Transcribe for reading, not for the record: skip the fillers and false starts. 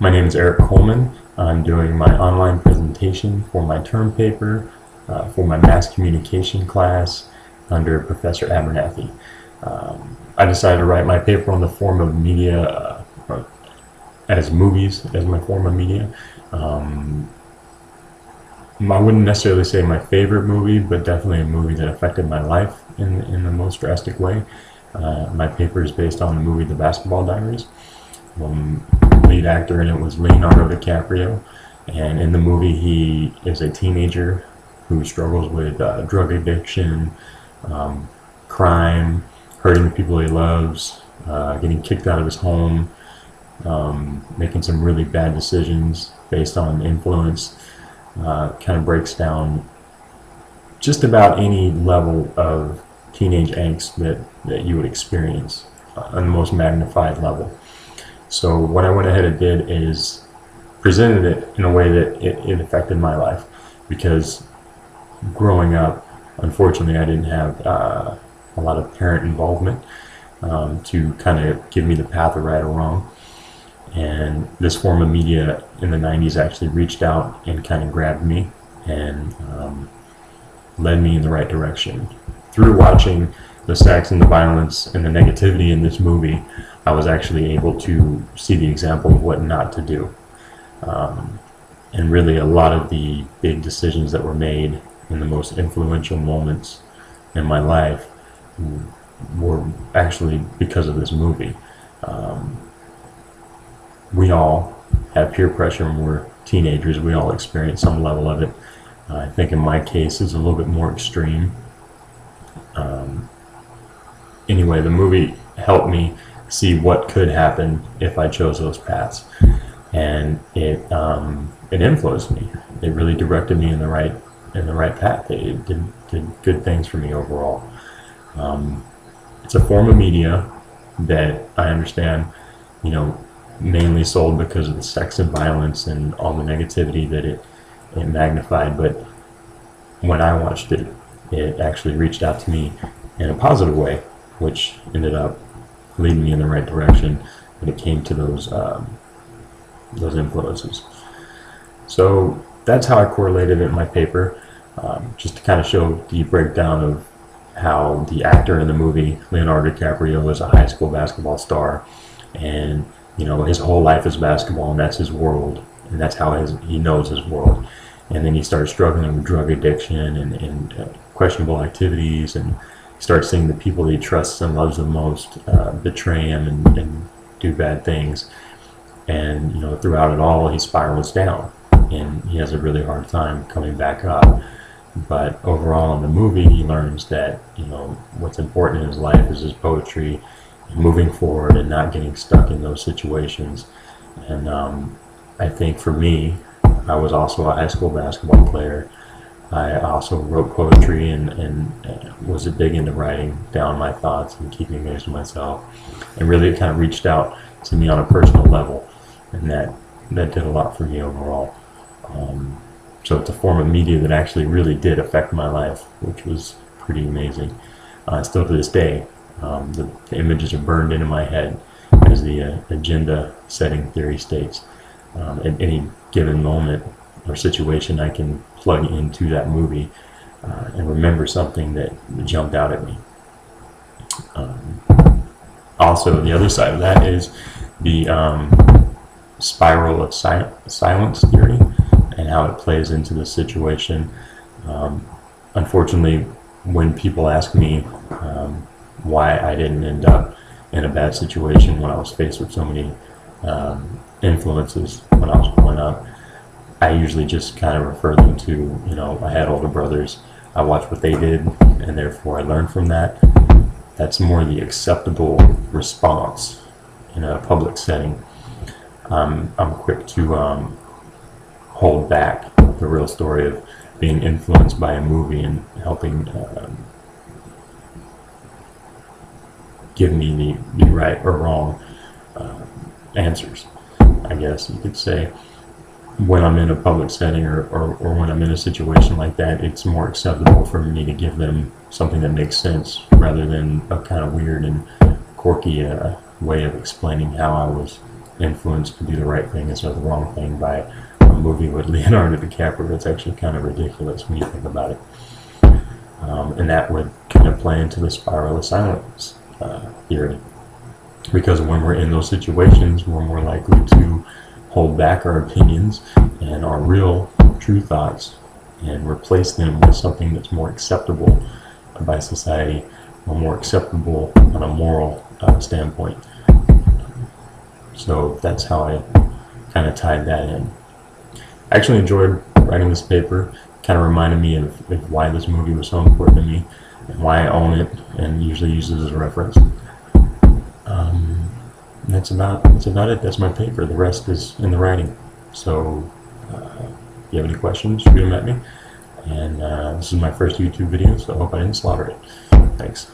My name is Eric Coleman. I'm doing my online presentation for my term paper for my mass communication class under Professor Abernathy. I decided to write my paper on the form of media as movies as my form of media. I wouldn't necessarily say my favorite movie, but definitely a movie that affected my life in the most drastic way. My paper is based on the movie The Basketball Diaries. Lead actor in it was Leonardo DiCaprio, and in the movie he is a teenager who struggles with drug addiction, crime, hurting the people he loves, getting kicked out of his home, making some really bad decisions based on influence. Kind of breaks down just about any level of teenage angst that you would experience on the most magnified level. So what I went ahead and did is presented it in a way that it affected my life, because growing up, unfortunately, I didn't have a lot of parent involvement to kind of give me the path of right or wrong. And this form of media in the 90s actually reached out and kind of grabbed me and led me in the right direction. Through watching the sex and the violence and the negativity in this movie, I was actually able to see the example of what not to do. And really a lot of the big decisions that were made in the most influential moments in my life were actually because of this movie. We all have peer pressure when we're teenagers. We all experience some level of it. I think in my case it's a little bit more extreme. Anyway, the movie helped me see what could happen if I chose those paths, and it influenced me. It really directed me in the right path. It did good things for me overall. It's a form of media that I understand, mainly sold because of the sex and violence and all the negativity that it magnified. But when I watched it, it actually reached out to me in a positive way, which ended up leading me in the right direction when it came to those influences. So that's how I correlated it in my paper, just to kind of show the breakdown of how the actor in the movie, Leonardo DiCaprio, was a high school basketball star, and his whole life is basketball, and that's his world, and that's how he knows his world. And then he starts struggling with drug addiction and questionable activities, and starts seeing the people that he trusts and loves the most betray him and do bad things. And throughout it all, he spirals down, and he has a really hard time coming back up. But overall in the movie, he learns that what's important in his life is his poetry, and moving forward and not getting stuck in those situations. And I think for me, I was also a high school basketball player. I also wrote poetry and was big into writing down my thoughts and keeping things to myself. And really it kind of reached out to me on a personal level, and that did a lot for me overall. So it's a form of media that actually really did affect my life, which was pretty amazing. Still to this day, the images are burned into my head, as the agenda setting theory states. At any given moment or situation, I can plug into that movie and remember something that jumped out at me. Also, the other side of that is the spiral of silence theory and how it plays into the situation. Unfortunately, when people ask me why I didn't end up in a bad situation when I was faced with so many influences when I was growing up, I usually just kind of refer them to, I had older brothers, I watched what they did, and therefore I learned from that. That's more the acceptable response in a public setting. I'm quick to hold back the real story of being influenced by a movie and helping give me the right or wrong answers, I guess you could say. When I'm in a public setting or when I'm in a situation like that, it's more acceptable for me to give them something that makes sense rather than a kind of weird and quirky way of explaining how I was influenced to do the right thing instead of the wrong thing by a movie with Leonardo DiCaprio. That's actually kind of ridiculous when you think about it. And that would kind of play into the spiral of silence theory. Because when we're in those situations, we're more likely to hold back our opinions and our real, true thoughts and replace them with something that's more acceptable by society, or more acceptable on a moral standpoint. So that's how I kind of tied that in. I actually enjoyed writing this paper. Kind of reminded me of why this movie was so important to me and why I own it and usually use it as a reference. That's about it. That's my paper. The rest is in the writing. So if you have any questions, shoot them at me. And this is my first YouTube video, so I hope I didn't slaughter it. Thanks.